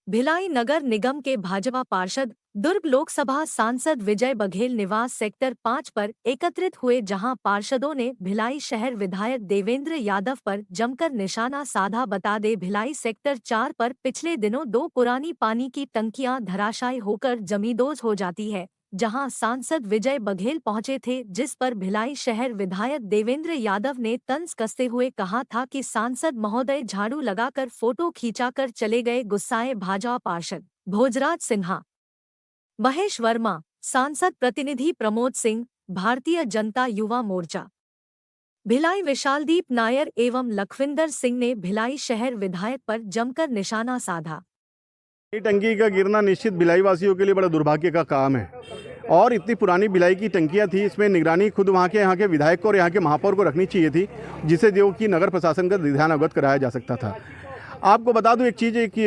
भिलाई नगर निगम के भाजपा पार्षद दुर्ग लोकसभा सांसद विजय बघेल निवास सेक्टर 5 पर एकत्रित हुए, जहां पार्षदों ने भिलाई शहर विधायक देवेंद्र यादव पर जमकर निशाना साधा। बता दे, भिलाई सेक्टर 4 पर पिछले दिनों 2 पुरानी पानी की टंकियां धराशायी होकर जमींदोज हो जाती है, जहां सांसद विजय बघेल पहुंचे थे, जिस पर भिलाई शहर विधायक देवेंद्र यादव ने तंज कसते हुए कहा था कि सांसद महोदय झाड़ू लगाकर फोटो खींचाकर चले गए। गुस्साए भाजपा पार्षद भोजराज सिन्हा, महेश वर्मा, सांसद प्रतिनिधि प्रमोद सिंह, भारतीय जनता युवा मोर्चा भिलाई विशालदीप नायर एवं लखविंदर सिंह ने भिलाई शहर विधायक पर जमकर निशाना साधा। टंकी का गिरना निश्चित भिलाई वासियों के लिए बड़ा दुर्भाग्य का काम है और इतनी पुरानी भिलाई की टंकियां थी, इसमें निगरानी खुद यहाँ के विधायक को और यहाँ के महापौर को रखनी चाहिए थी, जिसे जो कि नगर प्रशासन का ध्यान अवगत कराया जा सकता था। आपको बता दूं एक चीज़ कि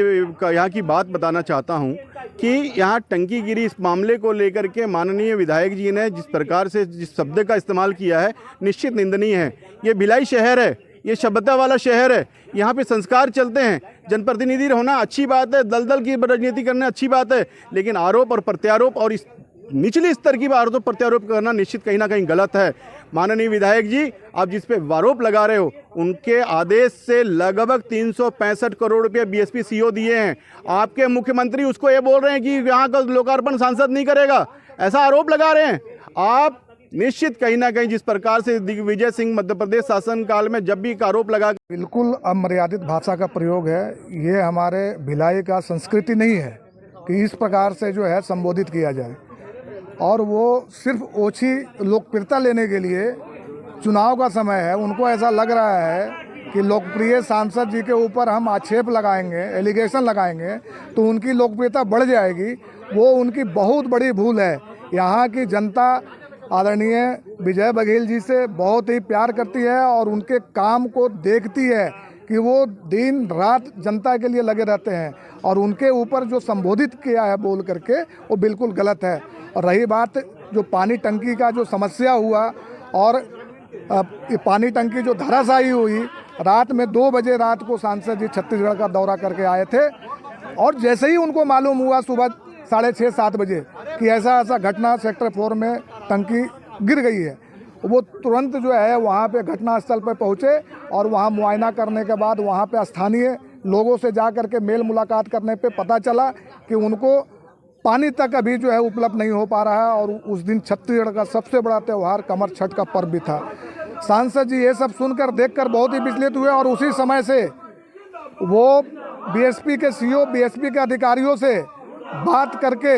यहाँ की बात बताना चाहता हूँ कि यहाँ टंकी गिरी इस मामले को लेकर के माननीय विधायक जी ने जिस प्रकार से जिस शब्द का इस्तेमाल किया है, निश्चित निंदनीय है। ये भिलाई शहर है, ये सभ्यता वाला शहर है, यहाँ पे संस्कार चलते हैं। जनप्रतिनिधि होना अच्छी बात है, दलदल की राजनीति करना अच्छी बात है, लेकिन आरोप और प्रत्यारोप और इस निचले स्तर की आरोप प्रत्यारोप करना निश्चित कहीं ना कहीं गलत है। माननीय विधायक जी, आप जिस पे आरोप लगा रहे हो, उनके आदेश से लगभग 365 करोड़ रुपए बीएसपी सीओ दिए हैं। आपके मुख्यमंत्री उसको ये बोल रहे हैं कि यहाँ का लोकार्पण सांसद नहीं करेगा, ऐसा आरोप लगा रहे हैं। आप निश्चित कहीं ना कहीं जिस प्रकार से दिग्विजय सिंह मध्य प्रदेश शासन काल में जब भी आरोप लगा, बिल्कुल अमर्यादित भाषा का प्रयोग है। ये हमारे भिलाई का संस्कृति नहीं है कि इस प्रकार से जो है संबोधित किया जाए, और वो सिर्फ ओछी लोकप्रियता लेने के लिए, चुनाव का समय है, उनको ऐसा लग रहा है कि लोकप्रिय सांसद जी के ऊपर हम आक्षेप लगाएंगे, एलिगेशन लगाएंगे तो उनकी लोकप्रियता बढ़ जाएगी। वो उनकी बहुत बड़ी भूल है। यहाँ की जनता आदरणीय विजय बघेल जी से बहुत ही प्यार करती है और उनके काम को देखती है कि वो दिन रात जनता के लिए लगे रहते हैं, और उनके ऊपर जो संबोधित किया है बोल करके वो बिल्कुल गलत है। और रही बात जो पानी टंकी का जो समस्या हुआ, और ये पानी टंकी जो धराशायी हुई, रात में 2 बजे रात को सांसद जी छत्तीसगढ़ का दौरा करके आए थे, और जैसे ही उनको मालूम हुआ सुबह 6:30-7 बजे कि ऐसा घटना सेक्टर 4 में टंकी गिर गई है, वो तुरंत जो है वहाँ पे घटनास्थल पर पहुँचे और वहाँ मुआयना करने के बाद वहाँ पे स्थानीय लोगों से जा कर के मेल मुलाकात करने पे पता चला कि उनको पानी तक अभी जो है उपलब्ध नहीं हो पा रहा है। और उस दिन छत्तीसगढ़ का सबसे बड़ा त्यौहार कमर छठ का पर्व भी था। सांसद जी ये सब सुनकर देखकर बहुत ही विचलित हुए, और उसी समय से वो बीएसपी के सीओ, बीएसपी के अधिकारियों से बात करके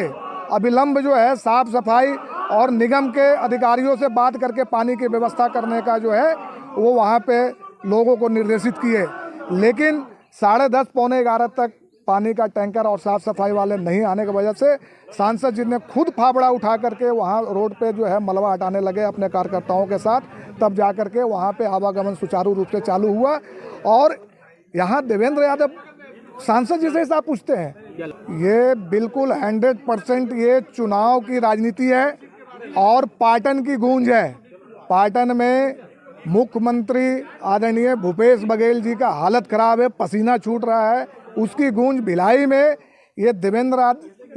अविलंब जो है साफ सफाई और निगम के अधिकारियों से बात करके पानी की व्यवस्था करने का जो है वो वहाँ पे लोगों को निर्देशित किए। लेकिन 10:30 पौने 11 तक पानी का टैंकर और साफ सफाई वाले नहीं आने की वजह से सांसद जी ने खुद फावड़ा उठा करके वहाँ रोड पे जो है मलबा हटाने लगे अपने कार्यकर्ताओं के साथ। तब जा कर के वहाँ पे आवागमन सुचारू रूप से चालू हुआ। और यहाँ देवेंद्र यादव सांसद जी से हिसाब पूछते हैं, ये बिल्कुल 100% ये चुनाव की राजनीति है और पाटन की गूंज है। पाटन में मुख्यमंत्री आदरणीय भूपेश बघेल जी का हालत खराब है, पसीना छूट रहा है, उसकी गूंज भिलाई में ये देवेंद्र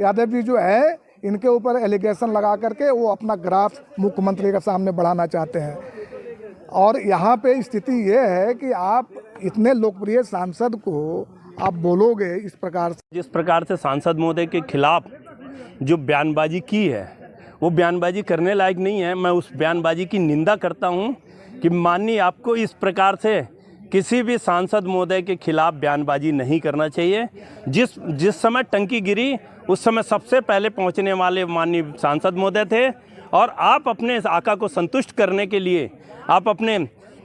यादव जी जो है इनके ऊपर एलिगेशन लगा करके वो अपना ग्राफ मुख्यमंत्री के सामने बढ़ाना चाहते हैं। और यहाँ पे स्थिति ये है कि आप इतने लोकप्रिय सांसद को आप बोलोगे इस प्रकार से, जिस प्रकार से सांसद महोदय के खिलाफ जो बयानबाजी की है वो बयानबाजी करने लायक नहीं है। मैं उस बयानबाजी की निंदा करता हूं कि माननीय आपको इस प्रकार से किसी भी सांसद महोदय के खिलाफ बयानबाजी नहीं करना चाहिए। जिस समय टंकी गिरी उस समय सबसे पहले पहुंचने वाले माननीय सांसद महोदय थे, और आप अपने आका को संतुष्ट करने के लिए, आप अपने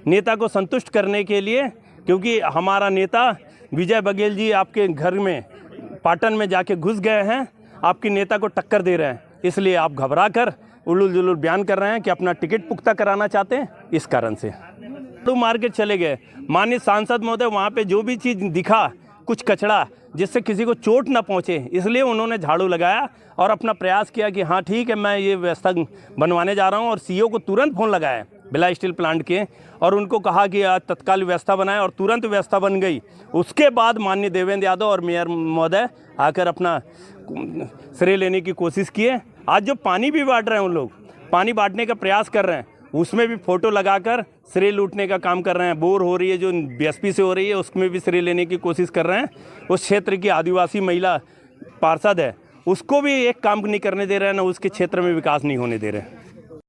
नेता को संतुष्ट करने के लिए, क्योंकि हमारा नेता विजय बघेल जी आपके घर में पाटन में जाके घुस गए हैं, आपके नेता को टक्कर दे रहे हैं, इसलिए आप घबरा कर उलूल जुलूल बयान कर रहे हैं कि अपना टिकट पुख्ता कराना चाहते हैं। इस कारण से तो मार्केट चले गए। माननीय सांसद महोदय वहाँ पे जो भी चीज़ दिखा कुछ कचड़ा जिससे किसी को चोट ना पहुँचे, इसलिए उन्होंने झाड़ू लगाया और अपना प्रयास किया कि हाँ ठीक है, मैं ये व्यवस्था बनवाने जा रहा हूँ, और सीईओ को तुरंत फ़ोन लगाया। भिलाई स्टील प्लांट के, और उनको कहा कि आज तत्काल व्यवस्था बनाए, और तुरंत व्यवस्था बन गई। उसके बाद माननीय देवेंद्र यादव और मेयर महोदय आकर अपना श्रेय लेने की कोशिश किए। आज जो पानी भी बांट रहे हैं, उन लोग पानी बांटने का प्रयास कर रहे हैं, उसमें भी फ़ोटो लगाकर श्रेय लूटने का काम कर रहे हैं। बोर हो रही है जो बीएसपी से हो रही है, उसमें भी श्रेय लेने की कोशिश कर रहे हैं। उस क्षेत्र की आदिवासी महिला पार्षद है, उसको भी एक काम नहीं करने दे रहे हैं, ना उसके क्षेत्र में विकास नहीं होने दे रहे हैं।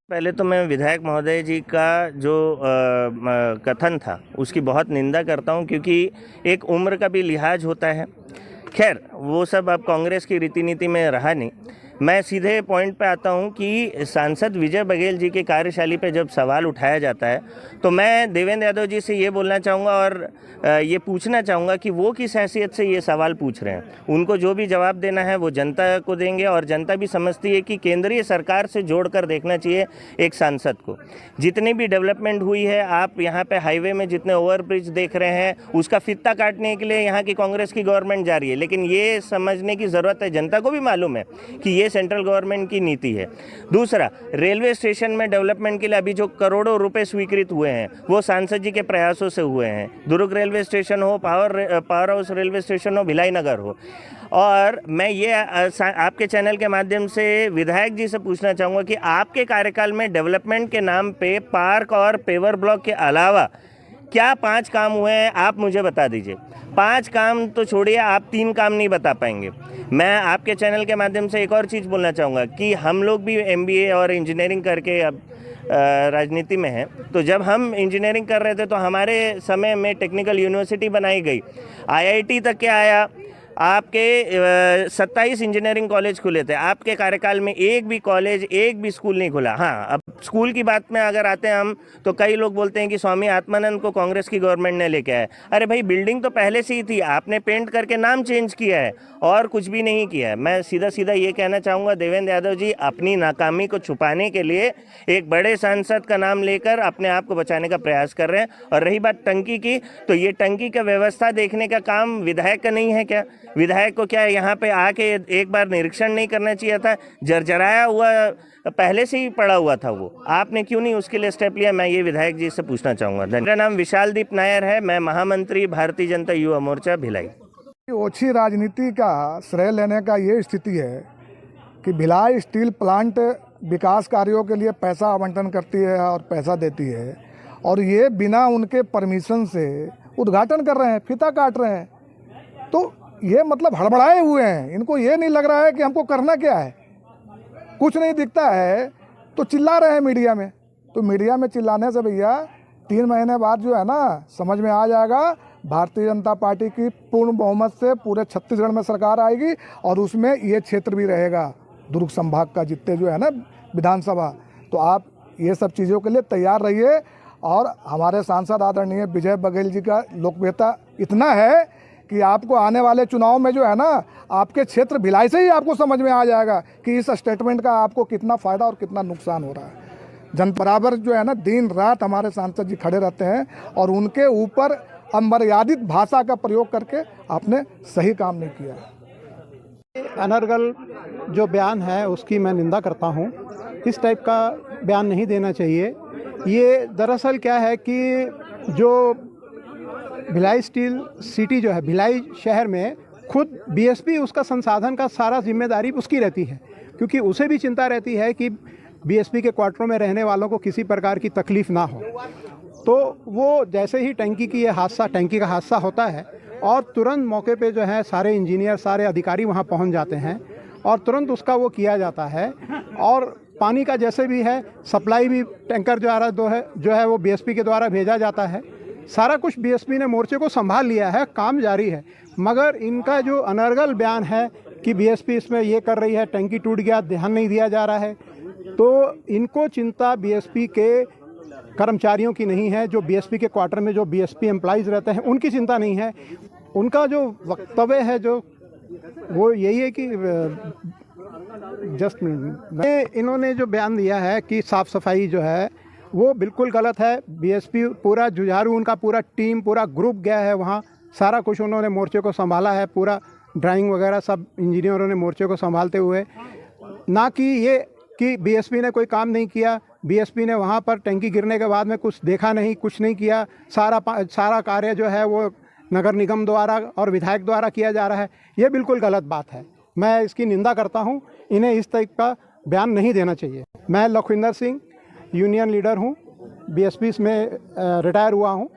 पहले तो मैं विधायक महोदय जी का जो कथन था उसकी बहुत निंदा करता हूं, क्योंकि एक उम्र का भी लिहाज होता है। खैर, वो सब अब कांग्रेस की रीति नीति में रहा नहीं। मैं सीधे पॉइंट पे आता हूं कि सांसद विजय बघेल जी की कार्यशैली पे जब सवाल उठाया जाता है तो मैं देवेंद्र यादव जी से ये बोलना चाहूँगा और ये पूछना चाहूँगा कि वो किस हैसियत से ये सवाल पूछ रहे हैं। उनको जो भी जवाब देना है वो जनता को देंगे, और जनता भी समझती है कि केंद्रीय सरकार से जोड़कर देखना चाहिए एक सांसद को। जितनी भी डेवलपमेंट हुई है, आप यहाँ पे हाईवे में जितने ओवरब्रिज देख रहे हैं, उसका फित्ता काटने के लिए यहाँ की कांग्रेस की गवर्नमेंट जा रही है। लेकिन ये समझने की ज़रूरत है, जनता को भी मालूम है कि ये सेंट्रल गवर्नमेंट की नीति है। दूसरा, रेलवे स्टेशन में डेवलपमेंट के लिए अभी जो करोड़ों रुपए स्वीकृत हुए हैं वो सांसद जी के प्रयासों से हुए हैं। दुर्ग रेलवे स्टेशन हो, पावर हाउस रेलवे स्टेशन हो, भिलाई नगर हो। और मैं ये आपके चैनल के माध्यम से विधायक जी से पूछना चाहूँगा कि आपके कार्यकाल में डेवलपमेंट के नाम पे पार्क और पेवर ब्लॉक के अलावा क्या 5 काम हुए हैं, आप मुझे बता दीजिए। 5 काम तो छोड़िए, आप 3 काम नहीं बता पाएंगे। मैं आपके चैनल के माध्यम से एक और चीज़ बोलना चाहूँगा कि हम लोग भी MBA और इंजीनियरिंग करके अब राजनीति में हैं। तो जब हम इंजीनियरिंग कर रहे थे तो हमारे समय में टेक्निकल यूनिवर्सिटी बनाई गई, IIT तक के आया। आपके 27 इंजीनियरिंग कॉलेज खुले थे, आपके कार्यकाल में एक भी कॉलेज, एक भी स्कूल नहीं खुला। हाँ, अब स्कूल की बात में अगर आते हैं हम, तो कई लोग बोलते हैं कि स्वामी आत्मानंद को कांग्रेस की गवर्नमेंट ने लेके आया। अरे भाई, बिल्डिंग तो पहले से ही थी, आपने पेंट करके नाम चेंज किया है और कुछ भी नहीं किया है। मैं सीधा सीधा ये कहना चाहूँगा, देवेंद्र यादव जी अपनी नाकामी को छुपाने के लिए एक बड़े सांसद का नाम लेकर अपने आप को बचाने का प्रयास कर रहे हैं। और रही बात टंकी की, तो ये टंकी का व्यवस्था देखने का काम विधायक का नहीं है क्या? विधायक को क्या यहाँ पे आके एक बार निरीक्षण नहीं करना चाहिए था? जर्जराया हुआ पहले से ही पड़ा हुआ था, वो आपने क्यों नहीं उसके लिए स्टेप लिया? मैं ये विधायक जी से पूछना चाहूँगा। मेरा नाम विशालदीप नायर है, मैं महामंत्री भारतीय जनता युवा मोर्चा भिलाई। ओछी राजनीति का श्रेय लेने का ये स्थिति है कि भिलाई स्टील प्लांट विकास कार्यों के लिए पैसा आवंटन करती है और पैसा देती है, और ये बिना उनके परमिशन से उद्घाटन कर रहे हैं, फीता काट रहे हैं। तो ये मतलब हड़बड़ाए हुए हैं। इनको ये नहीं लग रहा है कि हमको करना क्या है। कुछ नहीं दिखता है तो चिल्ला रहे हैं मीडिया में। तो मीडिया में चिल्लाने से भैया 3 महीने बाद जो है ना, समझ में आ जाएगा भारतीय जनता पार्टी की पूर्ण बहुमत से पूरे छत्तीसगढ़ में सरकार आएगी, और उसमें ये क्षेत्र भी रहेगा, दुर्ग संभाग का जितने जो है ना विधानसभा। तो आप ये सब चीज़ों के लिए तैयार रहिए। और हमारे सांसद आदरणीय विजय बघेल जी का लोकप्रियता इतना है कि आपको आने वाले चुनाव में जो है ना, आपके क्षेत्र भिलाई से ही आपको समझ में आ जाएगा कि इस स्टेटमेंट का आपको कितना फ़ायदा और कितना नुकसान हो रहा है। जन बराबर जो है ना, दिन रात हमारे सांसद जी खड़े रहते हैं, और उनके ऊपर अमर्यादित भाषा का प्रयोग करके आपने सही काम नहीं किया। अनर्गल जो बयान है उसकी मैं निंदा करता हूँ। इस टाइप का बयान नहीं देना चाहिए। ये दरअसल क्या है कि जो भिलाई स्टील सिटी जो है, भिलाई शहर में खुद बीएसपी उसका संसाधन का सारा जिम्मेदारी उसकी रहती है, क्योंकि उसे भी चिंता रहती है कि बीएसपी के क्वार्टरों में रहने वालों को किसी प्रकार की तकलीफ़ ना हो। तो वो जैसे ही टंकी का हादसा होता है, और तुरंत मौके पे जो है सारे इंजीनियर, सारे अधिकारी वहाँ पहुँच जाते हैं, और तुरंत उसका वो किया जाता है। और पानी का जैसे भी है, सप्लाई भी टैंकर जो है वो बीएसपी के द्वारा भेजा जाता है। सारा कुछ बीएसपी ने मोर्चे को संभाल लिया है, काम जारी है। मगर इनका जो अनर्गल बयान है कि बीएसपी इसमें ये कर रही है, टंकी टूट गया, ध्यान नहीं दिया जा रहा है, तो इनको चिंता बीएसपी के कर्मचारियों की नहीं है। जो बीएसपी के क्वार्टर में जो बीएसपी एम्प्लॉइज़ रहते हैं, उनकी चिंता नहीं है। उनका जो वक्तव्य है जो वो यही है कि इन्होंने जो बयान दिया है कि साफ़ सफाई जो है वो बिल्कुल गलत है। बीएसपी पूरा जुझारू, उनका पूरा टीम, पूरा ग्रुप गया है वहाँ, सारा कुछ उन्होंने मोर्चे को संभाला है, पूरा ड्राइंग वगैरह सब इंजीनियरों ने मोर्चे को संभालते हुए। ना कि ये कि बीएसपी ने कोई काम नहीं किया, बीएसपी ने वहाँ पर टंकी गिरने के बाद में कुछ देखा नहीं, कुछ नहीं किया। सारा कार्य जो है वो नगर निगम द्वारा और विधायक द्वारा किया जा रहा है। ये बिल्कुल गलत बात है। मैं इसकी निंदा करता हूँ। इन्हें इस टाइप का बयान नहीं देना चाहिए। मैं लखविंदर सिंह यूनियन लीडर हूँ, बीएसपी में रिटायर हुआ हूँ।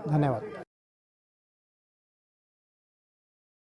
धन्यवाद।